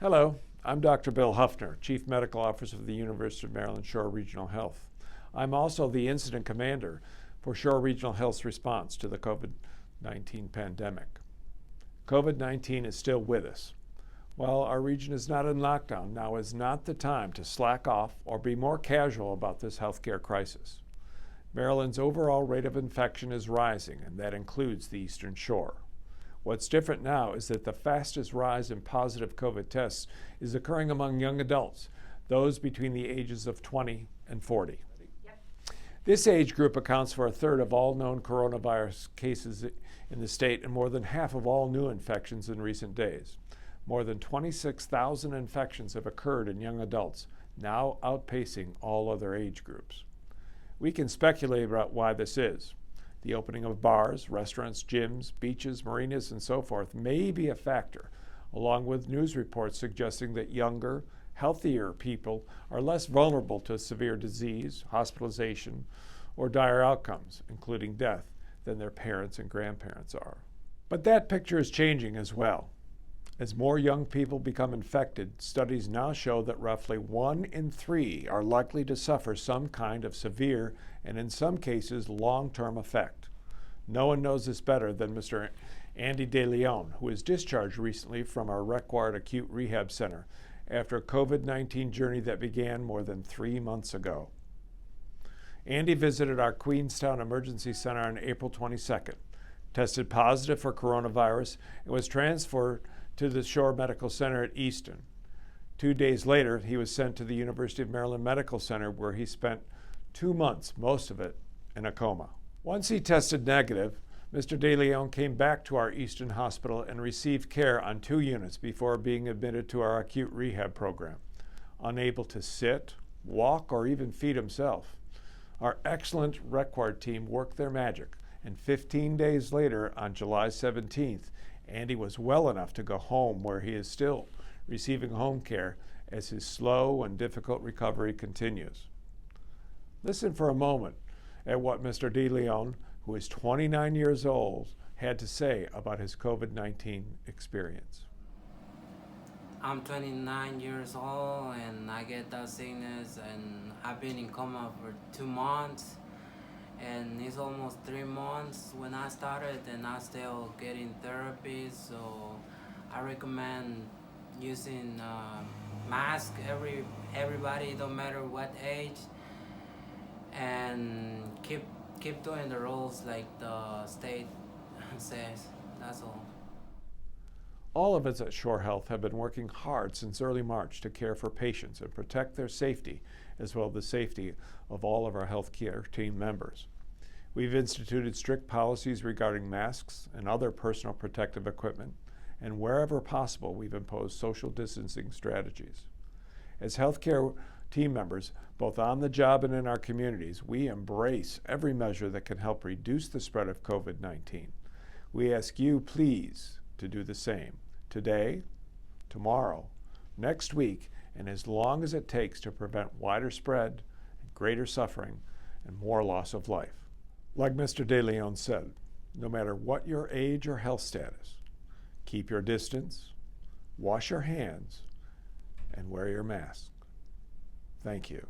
Hello, I'm Dr. Bill Huffner, Chief Medical Officer of the University of Maryland Shore Regional Health. I'm also the Incident Commander for Shore Regional Health's response to the COVID-19 pandemic. COVID-19 is still with us. While our region is not in lockdown, now is not the time to slack off or be more casual about this healthcare crisis. Maryland's overall rate of infection is rising, and that includes the Eastern Shore. What's different now is that the fastest rise in positive COVID tests is occurring among young adults, those between the ages of 20 and 40. This age group accounts for a third of all known coronavirus cases in the state and more than half of all new infections in recent days. More than 26,000 infections have occurred in young adults, now outpacing all other age groups. We can speculate about why this is. The opening of bars, restaurants, gyms, beaches, marinas, and so forth may be a factor, along with news reports suggesting that younger, healthier people are less vulnerable to severe disease, hospitalization, or dire outcomes, including death, than their parents and grandparents are. But that picture is changing as well. As more young people become infected, studies now show that roughly 1 in 3 are likely to suffer some kind of severe and, in some cases, long-term effect. No one knows this better than Mr. Andy DeLeon, who was discharged recently from our Required Acute Rehab Center after a COVID-19 journey that began more than 3 months ago. Andy visited our Queenstown Emergency Center on April 22nd, tested positive for coronavirus, and was transferred to the Shore Medical Center at Easton. 2 days later, he was sent to the University of Maryland Medical Center, where he spent 2 months, most of it, in a coma. Once he tested negative, Mr. DeLeon came back to our Easton Hospital and received care on 2 units before being admitted to our acute rehab program. Unable to sit, walk, or even feed himself, our excellent Required team worked their magic, and 15 days later, on July 17th, Andy was well enough to go home, where he is still receiving home care as his slow and difficult recovery continues. Listen for a moment at what Mr. DeLeon, who is 29 years old, had to say about his COVID-19 experience. I'm 29 years old and I get that sickness, and I've been in coma for 2 months. And it's almost 3 months when I started, and I'm still getting therapy. So I recommend using mask everybody, no matter what age, and keep doing the rules like the state says. That's all. All of us at Shore Health have been working hard since early March to care for patients and protect their safety, as well as the safety of all of our healthcare team members. We've instituted strict policies regarding masks and other personal protective equipment, and wherever possible, we've imposed social distancing strategies. As healthcare team members, both on the job and in our communities, we embrace every measure that can help reduce the spread of COVID-19. We ask you, please, to do the same today, tomorrow, next week, and as long as it takes to prevent wider spread, greater suffering, and more loss of life. Like Mr. DeLeon said, no matter what your age or health status, keep your distance, wash your hands, and wear your mask. Thank you.